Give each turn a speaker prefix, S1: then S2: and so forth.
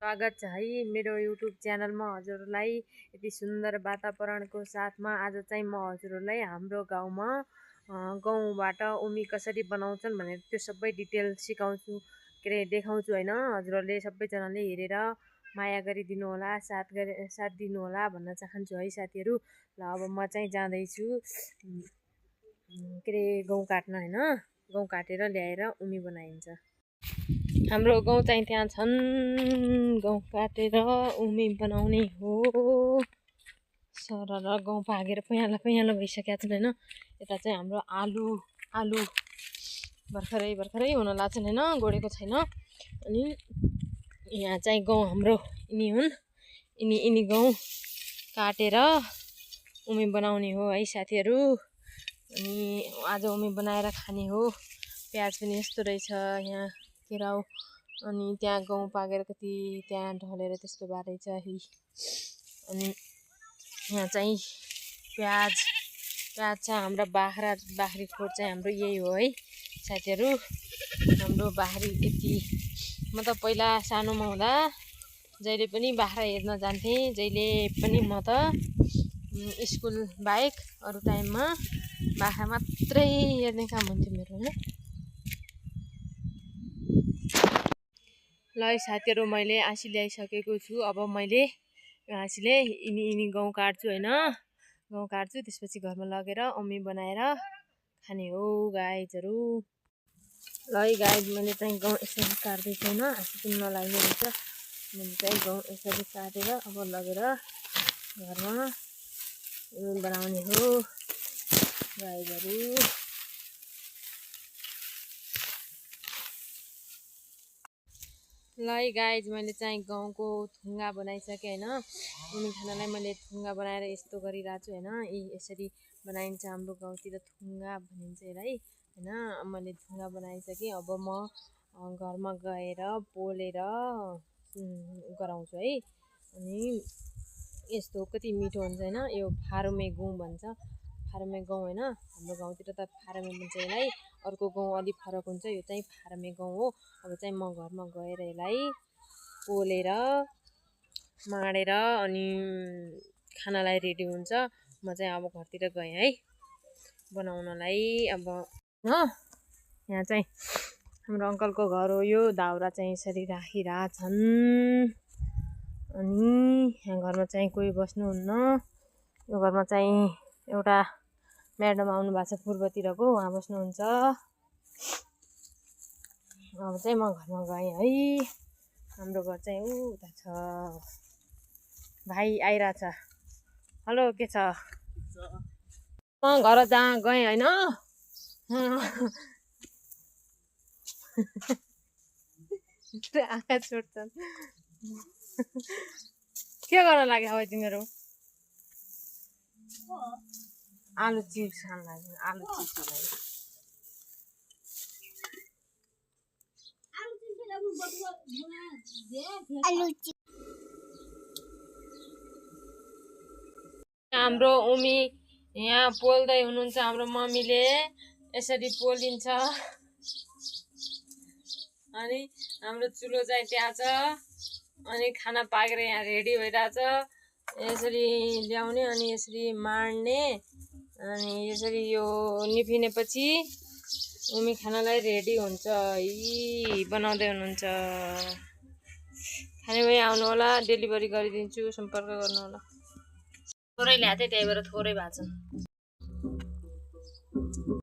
S1: स्वागत छ है मेरो युट्युब च्यानलमा। हजुरहरूलाई यति सुन्दर वातावरणको साथमा आज चाहिँ म हजुरहरूलाई हाम्रो गाउँमा गहुँबाट उमी कसरी बनाउँछन् भनेर त्यो सबै डिटेल सिकाउँछु के देखाउँछु हैन। हजुरहरूले सबैजनाले हेरेर माया गरिदिनु होला, साथ दिनु होला भन्न चाहन्छु है साथीहरू। ल अब म चाहिँ जाँदैछु के गहुँ काट्न हैन। गहुँ काटेर ल्याएर उमी बनाइन्छ। हाम्रो गाउँ चाहिँ त्यहाँ छन्। गहुँ काटेर उमी बनाउने हो। सरर गहुँ पाकेर पयालो भइसकेको छ हैन। यता चाहिँ हाम्रो आलु भर्खरै हुन लाग्छन् हैन, गोडेको छैन। अनि यहाँ चाहिँ गहुँ हाम्रो यिनी हुन्। यिनी गहुँ काटेर उमी बनाउने हो है साथीहरू। अनि आज उमी बनाएर खाने हो। प्याज पनि यस्तो रहेछ यहाँ केराउ। अनि त्यहाँ गहुँ पाकेर कति त्यहाँ ढलेर त्यस्तो भएर चाहिँ। अनि यहाँ चाहिँ प्याज चाहिँ हाम्रो बाख्री खोर चाहिँ हाम्रो यही हो है साथीहरू। हाम्रो बाख्री यति म त पहिला सानोमा हुँदा जहिले पनि बाख्रा हेर्न जान्थेँ। जहिले पनि म त स्कुल बाहेक अरू टाइममा बाख्रा मात्रै हेर्ने काम हुन्थ्यो मेरो हैन। ल साथीहरू मैले आँसी ल्याइसकेको छु। अब मैले आँसीले यिनी गहुँ काट्छु हैन। गहुँ काट्छु त्यसपछि घरमा लगेर उमी बनाएर खाने हो गाइजहरू। ल गाइज मैले चाहिँ गहुँ यसरी काट्दैछु हैन। आँसी पनि नलाग्ने हुन्छ। मैले चाहिँ गहुँ यसरी काटेर अब लगेर घरमा उमी बनाउने हो गाइजहरू। ल गाइज मैले चाहिँ गहुँको थुङ्गा बनाइसकेँ हैन। उमी खानालाई मैले थुङ्गा बनाएर यस्तो गरिरहेको छु हैन। यसरी बनाइन्छ हाम्रो गाउँतिर थुङ्गा भनिन्छ यसलाई हैन। मैले थुङ्गा बनाइसकेँ। अब म घरमा गएर पोलेर गराउँछु है। अनि यस्तो कति मिठो हुन्छ हैन। यो फारमे गहुँ भन्छ, फारमे गहुँ हैन। हाम्रो गाउँतिर त फारमे भन्छ यसलाई। अर्को गहुँ अलिक फरक हुन्छ। यो चाहिँ फारमे गहुँ हो। अब चाहिँ म घरमा गएर यसलाई पोलेर माडेर अनि खानालाई रेडी हुन्छ। म चाहिँ अब घरतिर गएँ है बनाउनलाई। अब यहाँ चाहिँ हाम्रो अङ्कलको घर हो यो। दाउरा चाहिँ यसरी राखिरहेछन्। अनि यहाँ घरमा चाहिँ कोही बस्नुहुन्न। यो घरमा चाहिँ एउटा म्याडम आउनु भएको छ पूर्वतिरको, उहाँ बस्नुहुन्छ। अब चाहिँ म घरमा गएँ है। हाम्रो घर चाहिँ उता छ। भाइ आइरहेछ। हेलो के छ? म घर जहाँ गएँ होइन। आँखा छोड्छन्। के गर्न लाग्यो अब तिमीहरू? आलु चिप्स खान लाग्यो। आलु चिप्स लाग्यो। हाम्रो उमी यहाँ पोल्दै हुनुहुन्छ। हाम्रो मम्मीले यसरी पोलिन्छ। अनि हाम्रो चुलो चाहिँ त्यहाँ छ। अनि खाना पाकेर यहाँ रेडी भइरहेछ। यसरी ल्याउने अनि यसरी माड्ने अनि यसरी यो निपिनेपछि उमी खानालाई रेडी हुन्छ। बनाउँदै हुनुहुन्छ। खाने भए आउनु होला, डेलिभरी गरिदिन्छु, सम्पर्क गर्नु होला। थोरै ल्याएको थिएँ त्यही भएर थोरै भएको छ।